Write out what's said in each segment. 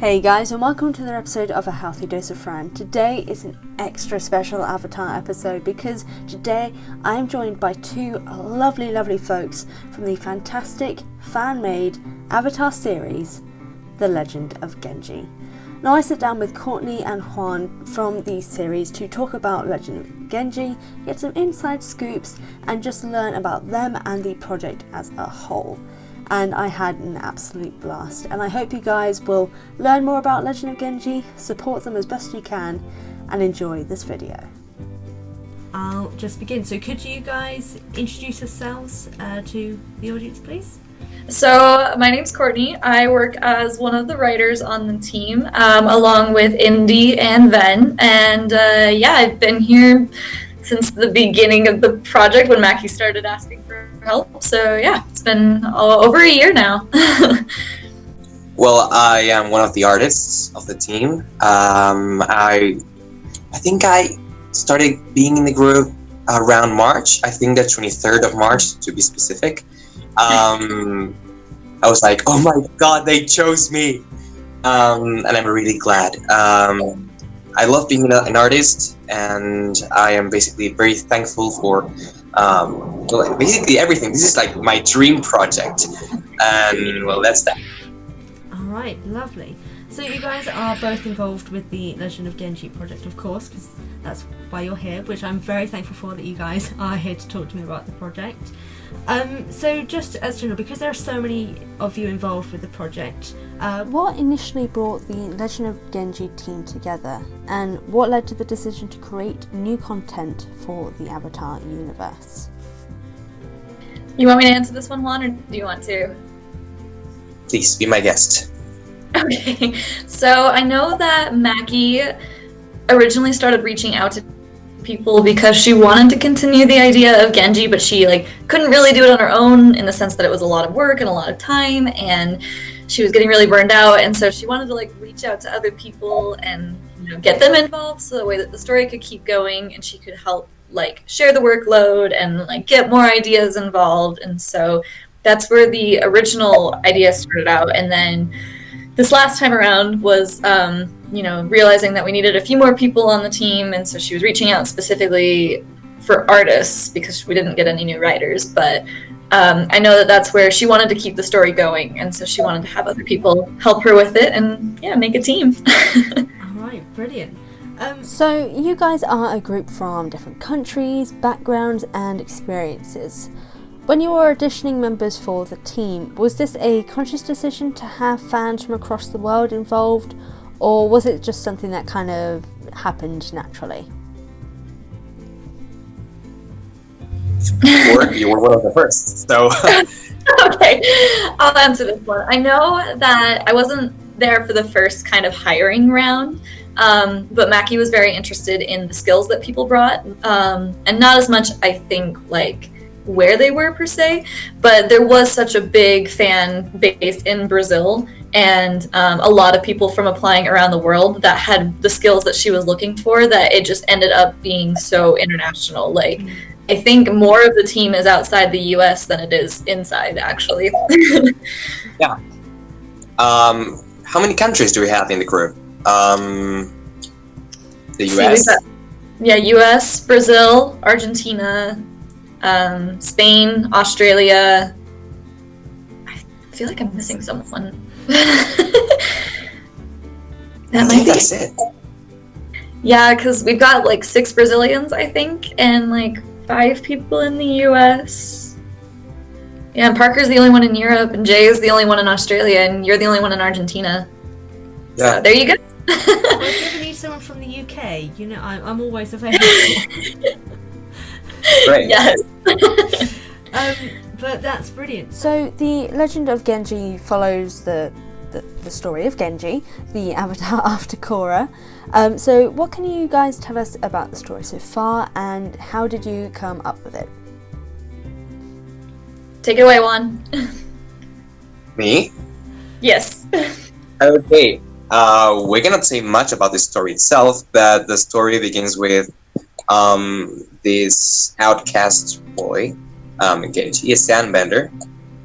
Hey guys, and welcome to another episode of A Healthy Dose of Fran. Today is an extra special Avatar episode because today I am joined by two lovely folks from the fantastic fan-made Avatar series, The Legend of Genji. Now I sit down with Kourtney and Juan from the series to talk about Legend of Genji, get some inside scoops, and just learn about them and the project as a whole. And I had an absolute blast, and I hope you guys will learn more about Legend of Genji, support them as best you can, and enjoy this video. I'll just begin. So could you guys introduce yourselves to the audience, please? So my name's Courtney. I work as one of the writers on the team, along with Indy and Ven. And I've been here since the beginning of the project when Maki started asking for help. So yeah, it's been over a year now. Well, I am one of the artists of the team. I think I started being in the group around March. I think the 23rd of March, to be specific. I was like, oh my god, they chose me. And I'm really glad. I love being an artist, and I am basically very thankful for basically everything. This is like my dream project, and well, that's that. Alright, lovely. So you guys are both involved with the Legend of Genji project, of course, because that's why you're here, which I'm very thankful for that you guys are here to talk to me about the project. So just as general, because there are so many of you involved with the project, what initially brought the Legend of Genji team together, and what led to the decision to create new content for the Avatar universe? You want me to answer this one, Juan, or do you want to? Please be my guest. Okay, so I know that Maki originally started reaching out to people because she wanted to continue the idea of Genji, but she couldn't really do it on her own in the sense that it was a lot of work and a lot of time, and she was getting really burned out, and so she wanted to reach out to other people and get them involved so the way that the story could keep going and she could help share the workload and get more ideas involved. And so that's where the original idea started out. And then this last time around was realizing that we needed a few more people on the team, and so she was reaching out specifically for artists because we didn't get any new writers. But I know that that's where she wanted to keep the story going, and so she wanted to have other people help her with it and make a team. All right, brilliant. So you guys are a group from different countries, backgrounds, and experiences. When you were auditioning members for the team, was this a conscious decision to have fans from across the world involved, or was it just something that kind of happened naturally? You were one of the first, so... Okay, I'll answer this one. I know that I wasn't there for the first kind of hiring round, but Maki was very interested in the skills that people brought, and not as much, I think, where they were per se, but there was such a big fan base in Brazil, and a lot of people from applying around the world that had the skills that she was looking for, that it just ended up being so international. I think more of the team is outside the US than it is inside, actually. Yeah. How many countries do we have in the group? The US? US, Brazil, Argentina, Spain, Australia. I feel like I'm missing someone. That's it. Yeah, because we've got 6 Brazilians, I think, and 5 people in the US. Yeah, and Parker's the only one in Europe, and Jay is the only one in Australia, and you're the only one in Argentina. Yeah. So there you go. Well, if you ever need someone from the UK, I'm always available. Great. Yes. But that's brilliant. So the Legend of Genji follows the story of Genji, the avatar after Korra. So what can you guys tell us about the story so far, and how did you come up with it? Take it away, Juan. Me? Yes. Okay. We cannot say much about the story itself, but the story begins with this outcast boy, Genji, a sandbender,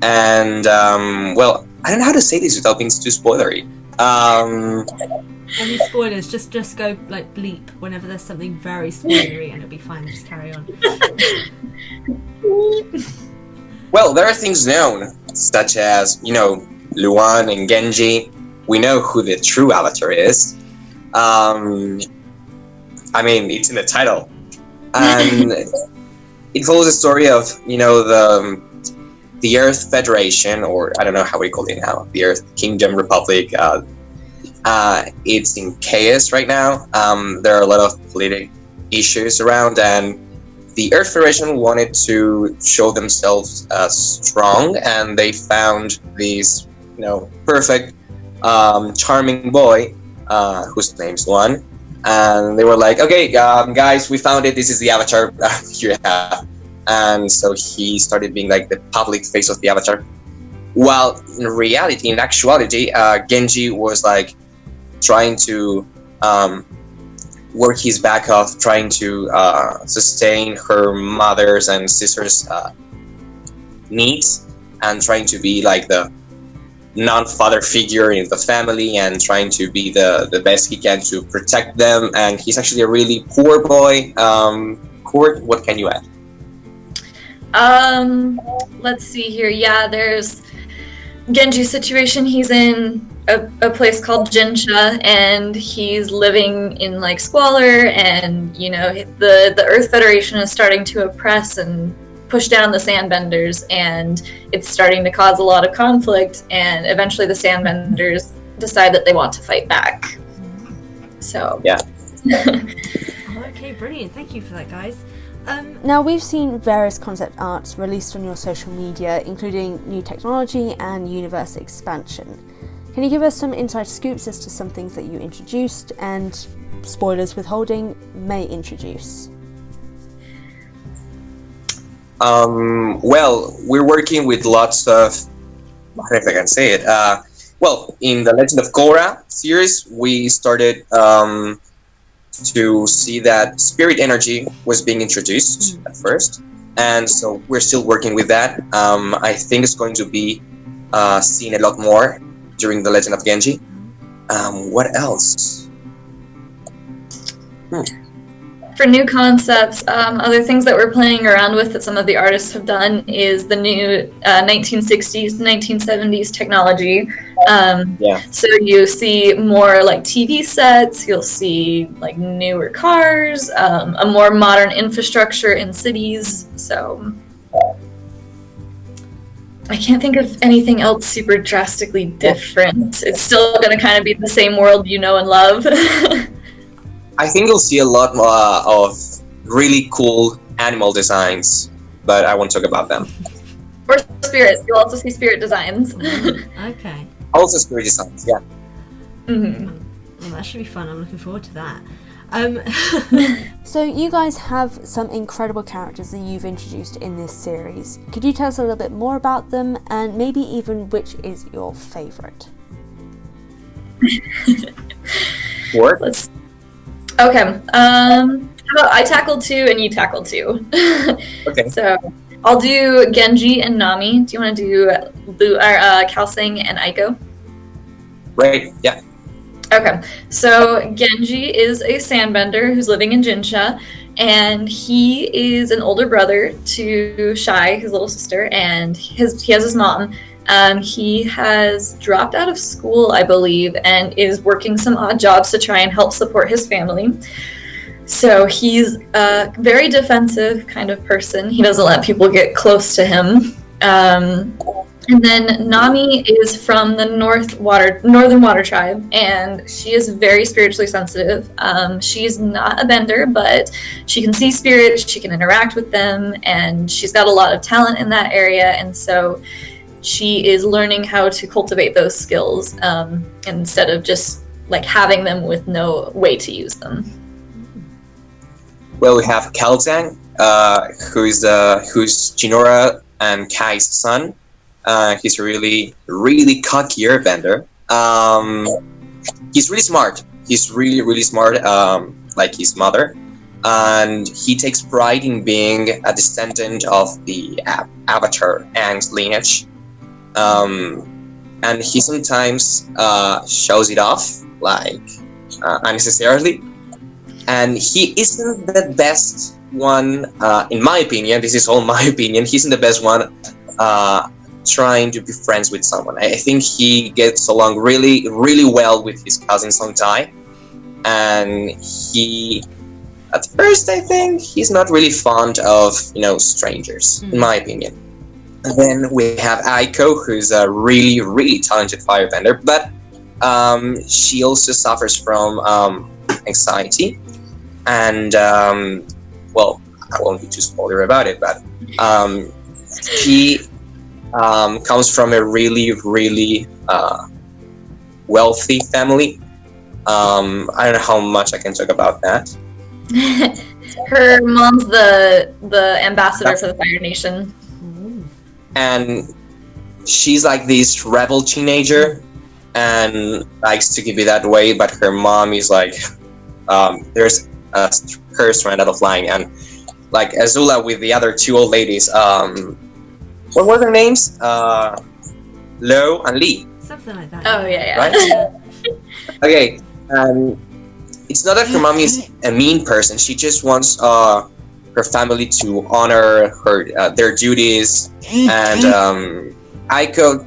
and I don't know how to say this without being too spoilery. Any spoilers? Just go like bleep whenever there's something very spoilery, and it'll be fine. Just carry on. Well, there are things known, such as, Luan and Genji. We know who the true avatar is. It's in the title. And it follows the story of, the Earth Federation, or I don't know how we call it now, the Earth Kingdom Republic. It's in chaos right now. There are a lot of political issues around, and the Earth Federation wanted to show themselves strong, and they found this, perfect, charming boy, whose name's Juan, and they were like, okay, guys, we found it. This is the avatar. Here you have. And so he started being like the public face of the avatar. While in actuality, Genji was like trying to work his back off, trying to sustain her mother's and sister's needs, and trying to be like the non-father figure in the family, and trying to be the best he can to protect them. And he's actually a really poor boy. Court, what can you add? Let's see here. Yeah, there's Genji's situation. He's in a place called Jinsha, and he's living in like squalor, and the Earth Federation is starting to oppress and push down the Sandbenders, and it's starting to cause a lot of conflict, and eventually the Sandbenders decide that they want to fight back. So yeah. Okay, brilliant. Thank you for that, guys. Now, we've seen various concept arts released on your social media, including new technology and universe expansion. Can you give us some inside scoops as to some things that you introduced and, spoilers withholding, may introduce? Well, we're working with lots of, I don't know if I can say it. In the Legend of Korra series, we started to see that spirit energy was being introduced at first, and so we're still working with that. I think it's going to be seen a lot more during the Legend of Genji. What else? For new concepts, other things that we're playing around with that some of the artists have done is the new 1960s, 1970s technology. So you see more like TV sets, you'll see like newer cars, a more modern infrastructure in cities. So I can't think of anything else super drastically different. It's still going to kind of be the same world you know and love. I think you'll see a lot of really cool animal designs, but I won't talk about them. Or spirits. You'll also see spirit designs. Okay. Also spirit designs, yeah. Mm-hmm. Well, that should be fun. I'm looking forward to that. So you guys have some incredible characters that you've introduced in this series. Could you tell us a little bit more about them, and maybe even which is your favourite? What? Okay. How about I tackle two and you tackle two? Okay. So I'll do Genji and Nami. Do you want to do Kalsing and Aiko? Right. Yeah. Okay. So Genji is a sandbender who's living in Jinsha, and he is an older brother to Shai, his little sister, and he has his mom. He has dropped out of school, I believe, and is working some odd jobs to try and help support his family. So he's a very defensive kind of person. He doesn't let people get close to him. And then Nami is from the Northern Water Tribe, and she is very spiritually sensitive. She's not a bender, but she can see spirits, she can interact with them, and she's got a lot of talent in that area, and so she is learning how to cultivate those skills instead of just like having them with no way to use them. Well, we have Kalzang, who's Chinora and Kai's son. He's a really, really cocky airbender. He's really smart. He's really, really smart, like his mother. And he takes pride in being a descendant of the Avatar Aang's lineage. and he sometimes shows it off, like unnecessarily. And he isn't the best one, in my opinion. This is all my opinion. He isn't the best one trying to be friends with someone. I think he gets along really, really well with his cousin Song Tai, and he, at first, I think he's not really fond of strangers, in my opinion. And then we have Aiko, who's a really, really talented firebender, but she also suffers from anxiety, and well, I won't be too spoiler about it, but she comes from a really, really wealthy family. I don't know how much I can talk about that. Her mom's the ambassador for the Fire Nation. And she's like this rebel teenager and likes to keep it that way, but her mom is like, there's a curse ran out of line, and like Azula with the other two old ladies, what were their names? Lo and Lee. Something like that. Oh yeah. Right? Okay. It's not that her mom is a mean person. She just wants her family to honor their duties. And Aiko,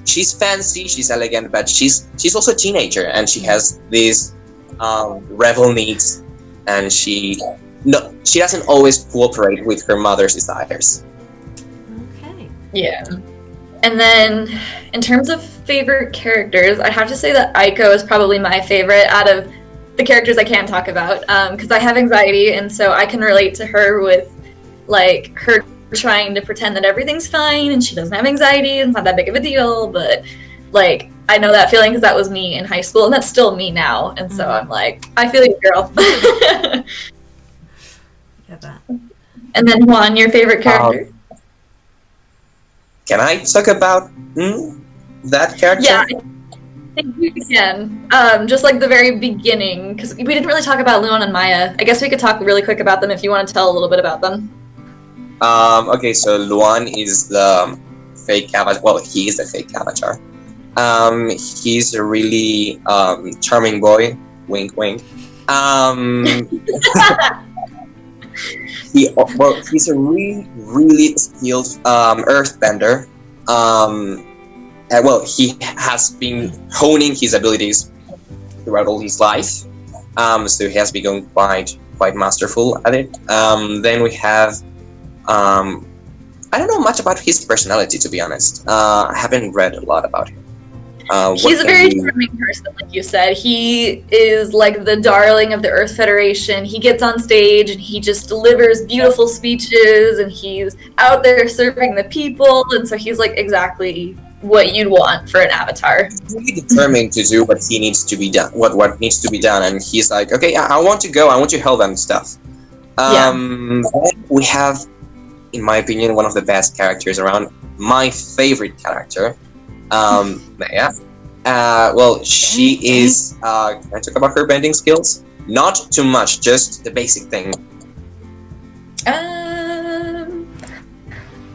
she's fancy, she's elegant, but she's also a teenager, and she has these rebel needs, and she doesn't always cooperate with her mother's desires. Okay. Yeah. And then, in terms of favorite characters, I'd have to say that Aiko is probably my favorite out of the characters I can talk about, because I have anxiety, and so I can relate to her with, like, her trying to pretend that everything's fine, and she doesn't have anxiety, and it's not that big of a deal, but, like, I know that feeling because that was me in high school, and that's still me now, and so I'm like, I feel you, girl. Get that. And then, Juan, your favorite character? Can I talk about that character? Yeah, I think you can. Just like the very beginning, because we didn't really talk about Luan and Maya. I guess we could talk really quick about them if you want to tell a little bit about them. Okay, so Luan is the fake avatar. Well, he is the fake avatar. He's a really charming boy. Wink, wink. He's a really, really skilled earthbender. Well, he has been honing his abilities throughout all his life. So he has become quite masterful at it. Then we have, I don't know much about his personality, to be honest. I haven't read a lot about him. He's a very charming person, like you said. He is like the darling of the Earth Federation. He gets on stage and he just delivers beautiful speeches, and he's out there serving the people, and so he's like exactly what you'd want for an avatar. He's really determined to do what he needs to be done, what needs to be done, and he's like, okay, I want to go, I want to help them and stuff. We have, in my opinion, one of the best characters around. My favorite character, Maya. Well, she is. Can I talk about her bending skills? Not too much, just the basic thing.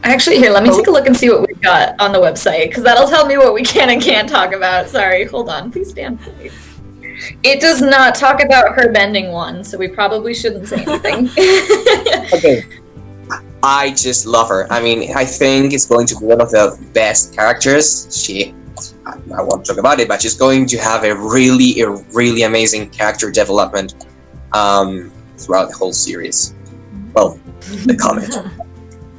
Actually, here, let me take a look and see what we've got on the website, because that'll tell me what we can and can't talk about. Sorry, hold on. Please stand. It does not talk about her bending one, so we probably shouldn't say anything. Okay. I just love her. I mean, I think it's going to be one of the best characters. I won't talk about it, but she's going to have a really amazing character development throughout the whole series. Well, the comic.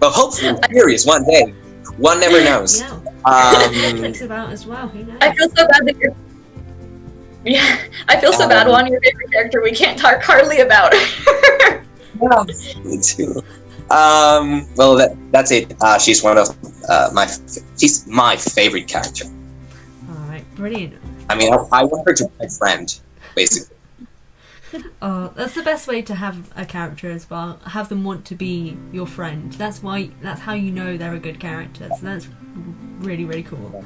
Well, hopefully the series one day. One never knows. Netflix about as well. Who knows? I feel so bad that you're... Yeah, I feel so bad, Juan, your favorite character we can't talk hardly about. Yeah, me too. Well, that's it. She's one of she's my favorite character. All right, brilliant. I mean, I want her to be my friend, basically. Oh, that's the best way to have a character as well. Have them want to be your friend. That's how you know they're a good character. So that's really cool.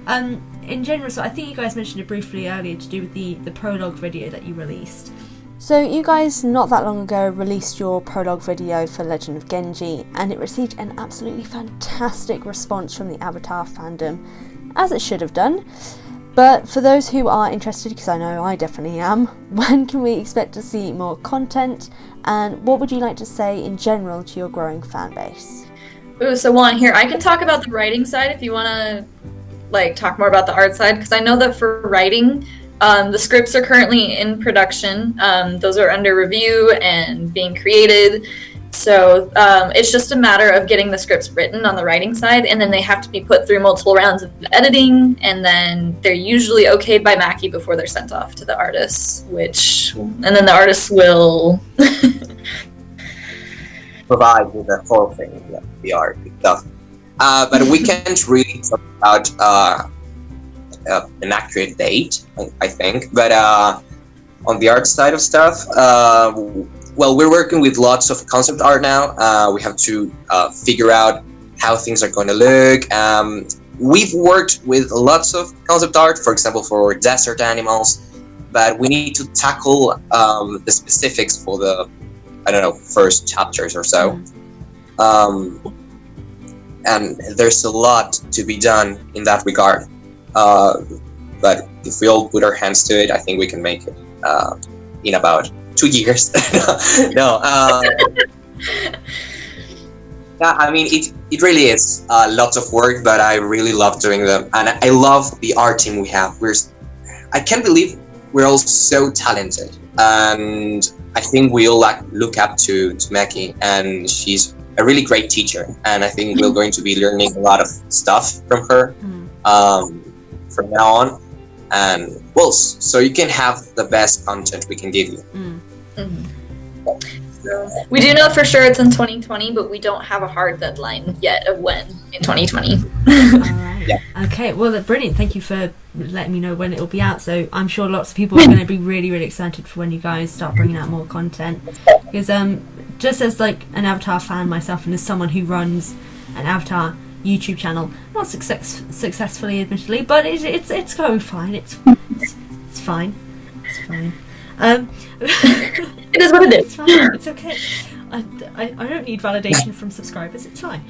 In general, so I think you guys mentioned it briefly earlier to do with the prologue video that you released. So you guys not that long ago released your prologue video for Legend of Genji, and it received an absolutely fantastic response from the Avatar fandom. as it should have done. But for those who are interested, because I know I definitely am, when can we expect to see more content? And what would you like to say in general to your growing fan base? Ooh, so Juan, here, I can talk about the writing side if you want to talk more about the art side, because I know that for writing, the scripts are currently in production. Those are under review and being created. So it's just a matter of getting the scripts written on the writing side, and then they have to be put through multiple rounds of editing, and then they're usually okayed by Maki before they're sent off to the artists, and then the artists will provide with the whole thing, the art stuff. But we can't really talk about an accurate date, I think. But on the art side of stuff, well, we're working with lots of concept art now. We have to figure out how things are going to look. We've worked with lots of concept art, for example, for desert animals, but we need to tackle the specifics for the, first chapters or so. And there's a lot to be done in that regard. But if we all put our hands to it, I think we can make it in about 2 years. No. Yeah, I mean, it really is lots of work, but I really love doing them. And I love the art team we have. I can't believe we're all so talented. And I think we all look up to Maki, and she's a really great teacher. And I think we're going to be learning a lot of stuff from her from now on. And well, so you can have the best content we can give you. So we do know for sure it's in 2020, but we don't have a hard deadline yet of when in 2020. All right. Yeah. Okay, well, brilliant. Thank you for letting me know when it will be out. So I'm sure lots of people are going to be really, really excited for when you guys start bringing out more content. Because just as an Avatar fan myself, and as someone who runs an Avatar YouTube channel, not successfully, admittedly, but it's going fine. It's fine. It's fine. It is what it is. It's fine. It's okay. I don't need validation from subscribers. It's fine.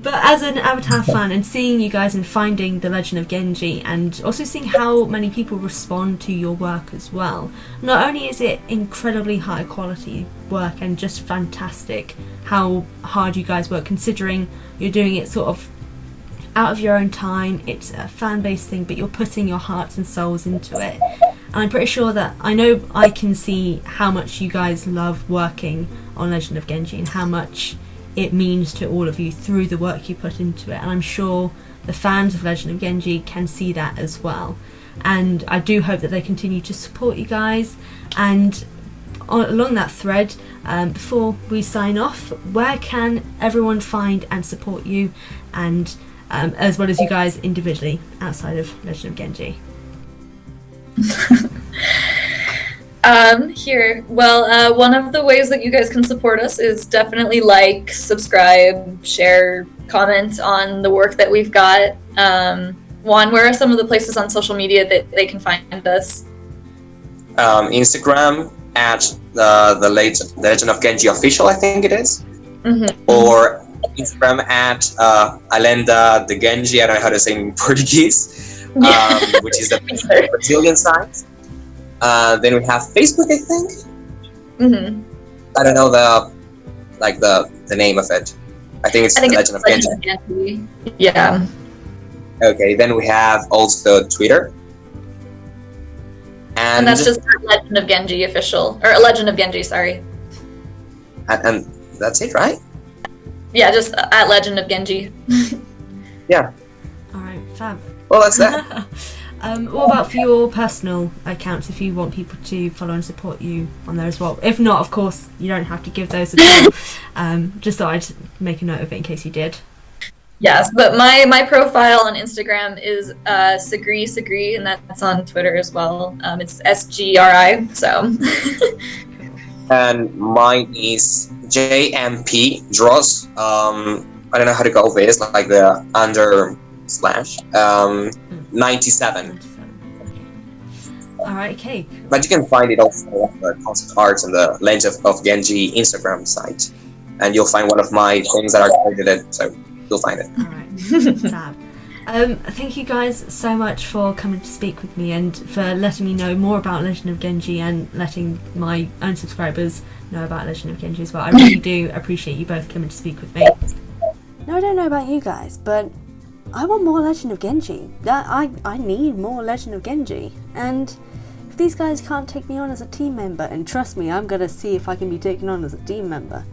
But as an Avatar fan, and seeing you guys and finding the Legend of Genji, and also seeing how many people respond to your work as well, not only is it incredibly high quality work and just fantastic how hard you guys work, considering you're doing it sort of out of your own time, it's a fan-based thing, but you're putting your hearts and souls into it. And I'm pretty sure that I can see how much you guys love working on Legend of Genji and how much it means to all of you through the work you put into it. And I'm sure the fans of Legend of Genji can see that as well. And I do hope that they continue to support you guys. And along that thread, before we sign off, where can everyone find and support you, and as well as you guys individually outside of Legend of Genji? Here, well, one of the ways that you guys can support us is definitely subscribe, share, comment on the work that we've got. Juan, where are some of the places on social media that they can find us? Instagram at the Legend of Genji official, I think it is. Mm-hmm. Or Instagram at Alenda de Genji, I don't know how to say in Portuguese, which is the Brazilian site. Then we have Facebook, I think. Mm-hmm. I don't know the name of it. I think it's the Legend of Genji. Yeah. Okay, then we have also Twitter. And that's just Legend of Genji official, or Legend of Genji, sorry. And that's it, right? Yeah, just at Legend of Genji. Yeah. All right, fab. Well, that's that. What about for your personal accounts, if you want people to follow and support you on there as well? If not, of course, you don't have to give those at all. Just thought I'd make a note of it in case you did. Yes, but my profile on Instagram is Sagri, and that's on Twitter as well. It's SGRI, so. And mine is JMP Draws. I don't know how to go over this, like the under slash 97. All right, okay. But you can find it also on the concept arts and the Legend of Genji Instagram site, and you'll find one of my things that are targeted. So you'll find it. All right, fab. Thank you guys so much for coming to speak with me and for letting me know more about Legend of Genji and letting my own subscribers know about Legend of Genji as well. I really do appreciate you both coming to speak with me. Now, I don't know about you guys, but I want more Legend of Genji. I need more Legend of Genji. And if these guys can't take me on as a team member, and trust me, I'm going to see if I can be taken on as a team member,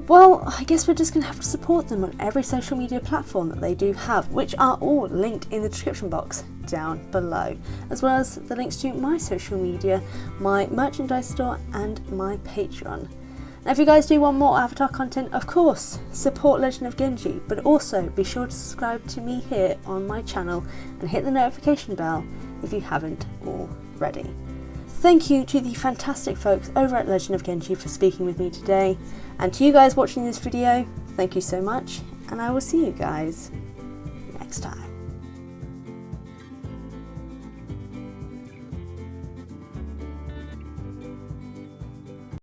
well, I guess we're just going to have to support them on every social media platform that they do have, which are all linked in the description box down below, as well as the links to my social media, my merchandise store, and my Patreon. Now, if you guys do want more Avatar content, of course, support Legend of Genji, but also be sure to subscribe to me here on my channel and hit the notification bell if you haven't already. Thank you to the fantastic folks over at Legend of Genji for speaking with me today, and to you guys watching this video, thank you so much, and I will see you guys next time.